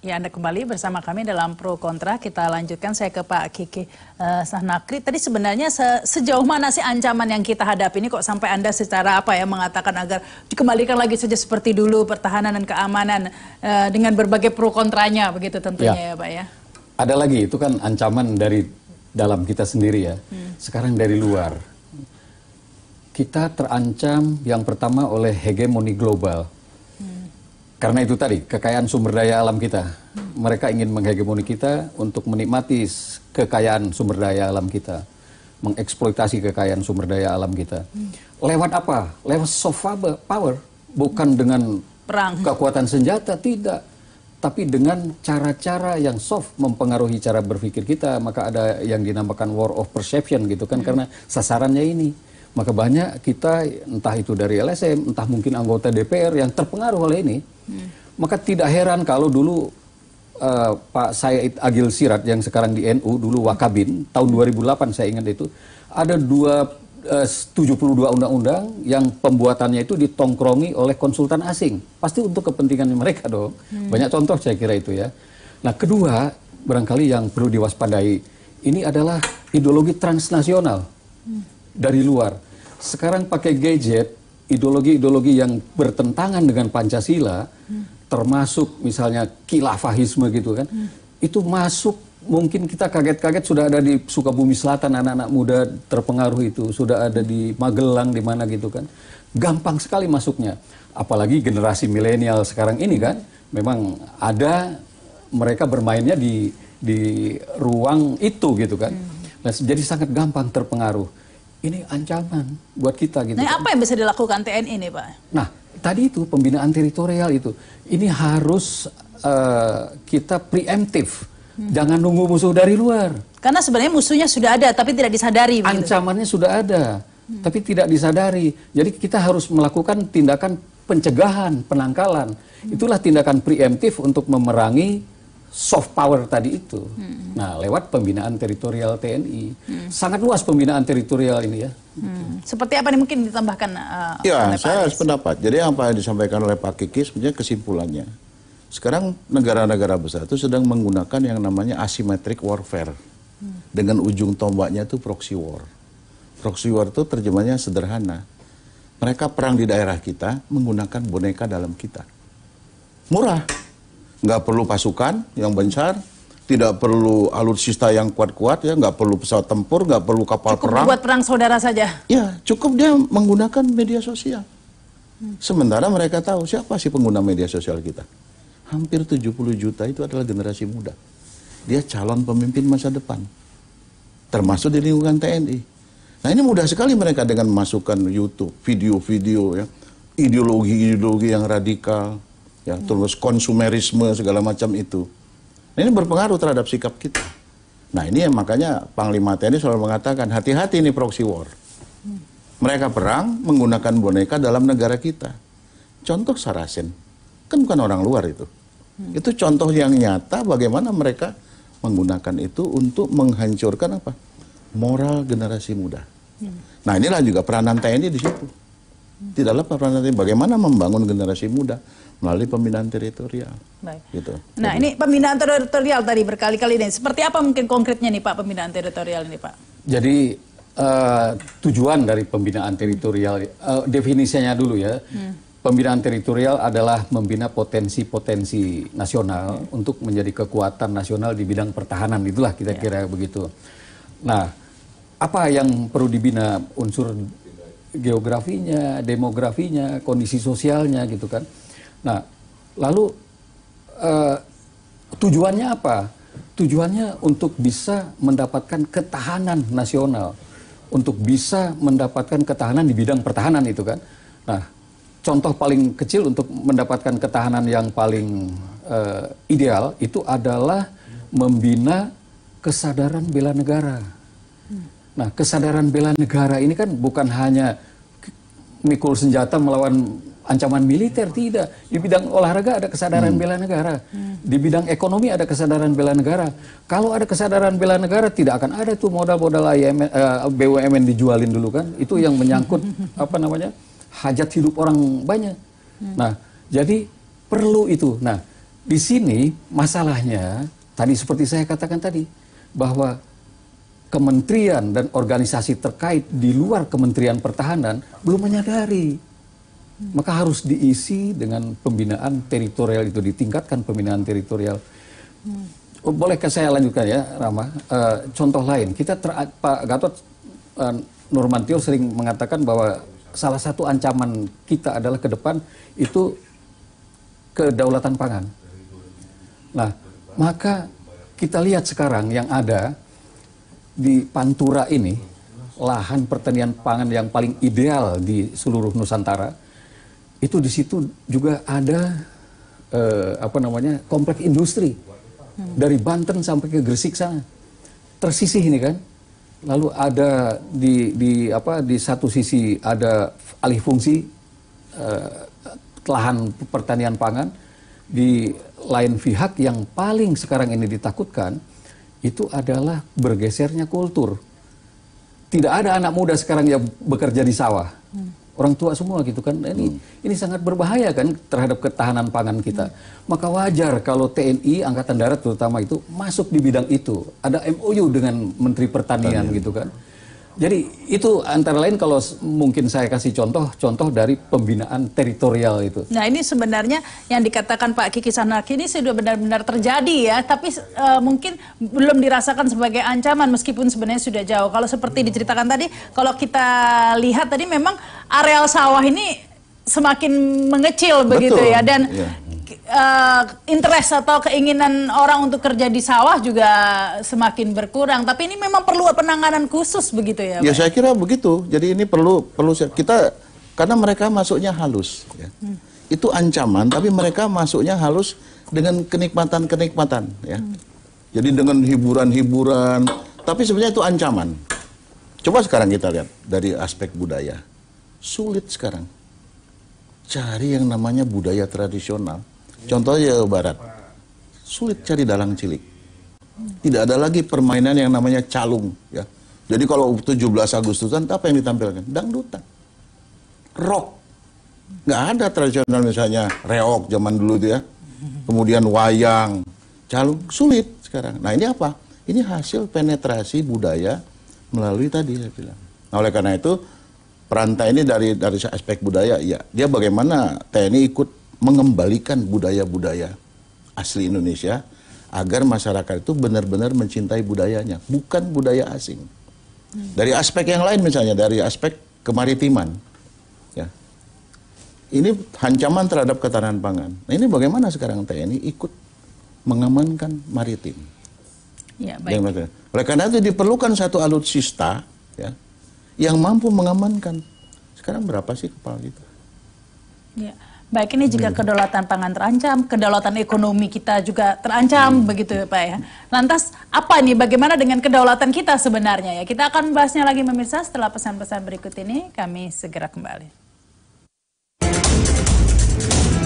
Ya, Anda kembali bersama kami dalam Pro Kontra. Kita lanjutkan, saya ke Pak Kiki Sahnakri. Tadi sebenarnya sejauh mana sih ancaman yang kita hadapi ini kok sampai Anda secara mengatakan agar dikembalikan lagi saja seperti dulu pertahanan dan keamanan dengan berbagai pro kontranya begitu tentunya ya Pak ya. Ada lagi, itu kan ancaman dari dalam kita sendiri ya. Sekarang dari luar. Kita terancam yang pertama oleh hegemoni global. Karena itu tadi, kekayaan sumber daya alam kita. Mereka ingin menghegemoni kita untuk menikmati kekayaan sumber daya alam kita. Mengeksploitasi kekayaan sumber daya alam kita. Lewat apa? Lewat soft power. Bukan dengan perang, kekuatan senjata, tidak. Tapi dengan cara-cara yang soft mempengaruhi cara berpikir kita. Maka ada yang dinamakan war of perception gitu kan. Karena sasarannya ini. Maka banyak kita, entah itu dari LSM, entah mungkin anggota DPR yang terpengaruh oleh ini. Maka tidak heran kalau dulu Pak Said Agil Siraj yang sekarang di NU, dulu Wakabin, tahun 2008 saya ingat itu, ada 72 undang-undang yang pembuatannya itu ditongkrongi oleh konsultan asing. Pasti untuk kepentingan mereka dong. Banyak contoh saya kira itu ya. Nah kedua, barangkali yang perlu diwaspadai, ini adalah ideologi transnasional. Dari luar. Sekarang pakai gadget, ideologi-ideologi yang bertentangan dengan Pancasila, termasuk misalnya khilafahisme gitu kan, itu masuk, mungkin kita kaget-kaget sudah ada di Sukabumi Selatan, anak-anak muda terpengaruh itu, sudah ada di Magelang, di mana gitu kan. Gampang sekali masuknya. Apalagi generasi milenial sekarang ini kan, memang ada mereka bermainnya di ruang itu gitu kan. Nah, jadi sangat gampang terpengaruh. Ini ancaman buat kita gitu. Nah, apa yang bisa dilakukan TNI ini, Pak? Nah, tadi itu pembinaan teritorial itu. Ini harus kita preemptif. Jangan nunggu musuh dari luar. Karena sebenarnya musuhnya sudah ada, tapi tidak disadari. Ancamannya sudah ada, tapi tidak disadari. Jadi kita harus melakukan tindakan pencegahan, penangkalan. Itulah tindakan preemptif untuk memerangi soft power tadi itu. Nah, lewat pembinaan teritorial TNI. Sangat luas pembinaan teritorial ini ya. Seperti apa nih mungkin ditambahkan ya, saya sependapat. Jadi apa yang disampaikan oleh Pak Kiki sebenarnya kesimpulannya. Sekarang negara-negara besar itu sedang menggunakan yang namanya asymmetric warfare. Dengan ujung tombaknya itu proxy war. Proxy war itu terjemahnya sederhana. Mereka perang di daerah kita menggunakan boneka dalam kita. Murah. Nggak perlu pasukan yang besar, tidak perlu alutsista yang kuat-kuat, ya, nggak perlu pesawat tempur, nggak perlu kapal perang. Cukup buat perang saudara saja. Ya, cukup dia menggunakan media sosial. Sementara mereka tahu siapa sih pengguna media sosial kita. Hampir 70 juta itu adalah generasi muda. Dia calon pemimpin masa depan. Termasuk di lingkungan TNI. Nah ini mudah sekali mereka dengan memasukkan YouTube, video-video, ya, ideologi-ideologi yang radikal, ya, terus konsumerisme segala macam itu. Nah, ini berpengaruh terhadap sikap kita. Nah ini makanya Panglima TNI selalu mengatakan hati-hati ini proxy war. Mereka perang menggunakan boneka dalam negara kita. Contoh Sarasen, kan bukan orang luar itu. Itu contoh yang nyata bagaimana mereka menggunakan itu untuk menghancurkan apa? Moral generasi muda. Nah inilah juga peranan TNI di situ. Tidak lepas peranan TNI bagaimana membangun generasi muda melalui pembinaan teritorial. Baik. Gitu. Nah ini pembinaan teritorial tadi berkali-kali ini. Seperti apa mungkin konkretnya nih Pak pembinaan teritorial ini Pak? Jadi tujuan dari pembinaan teritorial, definisinya dulu ya. Pembinaan teritorial adalah membina potensi-potensi nasional untuk menjadi kekuatan nasional di bidang pertahanan. Itulah kita kira begitu. Nah, apa yang perlu dibina? Unsur geografinya, demografinya, kondisi sosialnya gitu kan. Nah, lalu tujuannya apa? Tujuannya untuk bisa mendapatkan ketahanan nasional, untuk bisa mendapatkan ketahanan di bidang pertahanan itu kan. Nah, contoh paling kecil untuk mendapatkan ketahanan yang paling ideal itu adalah membina kesadaran bela negara. Nah, kesadaran bela negara ini kan bukan hanya mikul senjata melawan ancaman militer, tidak. Di bidang olahraga ada kesadaran bela negara. Di bidang ekonomi ada kesadaran bela negara. Kalau ada kesadaran bela negara, tidak akan ada tuh modal-modal BUMN dijualin dulu kan. Itu yang menyangkut apa namanya hajat hidup orang banyak. Nah, jadi perlu itu. Nah, di sini masalahnya tadi seperti saya katakan tadi bahwa kementerian dan organisasi terkait di luar Kementerian Pertahanan belum menyadari. Maka harus diisi dengan pembinaan teritorial itu, ditingkatkan pembinaan teritorial. Bolehkah saya lanjutkan ya, Rama? Contoh lain, Pak Gatot Nurmantio sering mengatakan bahwa salah satu ancaman kita adalah ke depan itu kedaulatan pangan. Nah, maka kita lihat sekarang yang ada di Pantura ini, lahan pertanian pangan yang paling ideal di seluruh Nusantara, itu di situ juga ada kompleks industri dari Banten sampai ke Gresik sana, tersisih ini kan. Lalu ada di satu sisi ada alih fungsi lahan pertanian pangan, di lain pihak yang paling sekarang ini ditakutkan itu adalah bergesernya kultur. Tidak ada anak muda sekarang yang bekerja di sawah. Orang tua semua gitu kan. Ini sangat berbahaya kan terhadap ketahanan pangan kita. Maka wajar kalau TNI Angkatan Darat terutama itu masuk di bidang itu. Ada MOU dengan Menteri Pertanian gitu kan. Jadi itu antara lain kalau mungkin saya kasih contoh dari pembinaan teritorial itu. Nah ini sebenarnya yang dikatakan Pak Kiki Sahnaki ini sudah benar-benar terjadi ya, tapi mungkin belum dirasakan sebagai ancaman meskipun sebenarnya sudah jauh. Kalau seperti diceritakan tadi, kalau kita lihat tadi memang areal sawah ini semakin mengecil begitu ya, dan interest atau keinginan orang untuk kerja di sawah juga semakin berkurang. Tapi ini memang perlu penanganan khusus begitu ya, Pak? Ya saya kira begitu. Jadi ini perlu kita, karena mereka masuknya halus. Ya. Itu ancaman, tapi mereka masuknya halus dengan kenikmatan-kenikmatan. Ya. Jadi dengan hiburan-hiburan, tapi sebenarnya itu ancaman. Coba sekarang kita lihat dari aspek budaya. Sulit sekarang cari yang namanya budaya tradisional. Contohnya Jawa Barat, sulit cari dalang cilik. Tidak ada lagi permainan yang namanya calung. Ya. Jadi kalau 17 Agustusan, apa yang ditampilkan? Dangdutan, rock. Nggak ada tradisional misalnya reok zaman dulu itu ya. Kemudian wayang, calung, sulit sekarang. Nah ini apa? Ini hasil penetrasi budaya melalui tadi saya bilang. Nah oleh karena itu, perantai ini dari aspek budaya, ya dia bagaimana TNI ikut mengembalikan budaya-budaya asli Indonesia agar masyarakat itu benar-benar mencintai budayanya, bukan budaya asing. Dari aspek yang lain misalnya, dari aspek kemaritiman, ya. Ini ancaman terhadap ketahanan pangan. Nah ini bagaimana sekarang TNI ikut mengamankan maritim. Ya, baik. Oleh karena itu diperlukan satu alutsista, ya, yang mampu mengamankan. Sekarang berapa sih kepala kita? Ya. Baik, ini jika kedaulatan pangan terancam, kedaulatan ekonomi kita juga terancam, begitu ya Pak ya. Lantas apa nih, bagaimana dengan kedaulatan kita sebenarnya ya? Kita akan bahasnya lagi pemirsa setelah pesan-pesan berikut ini, kami segera kembali.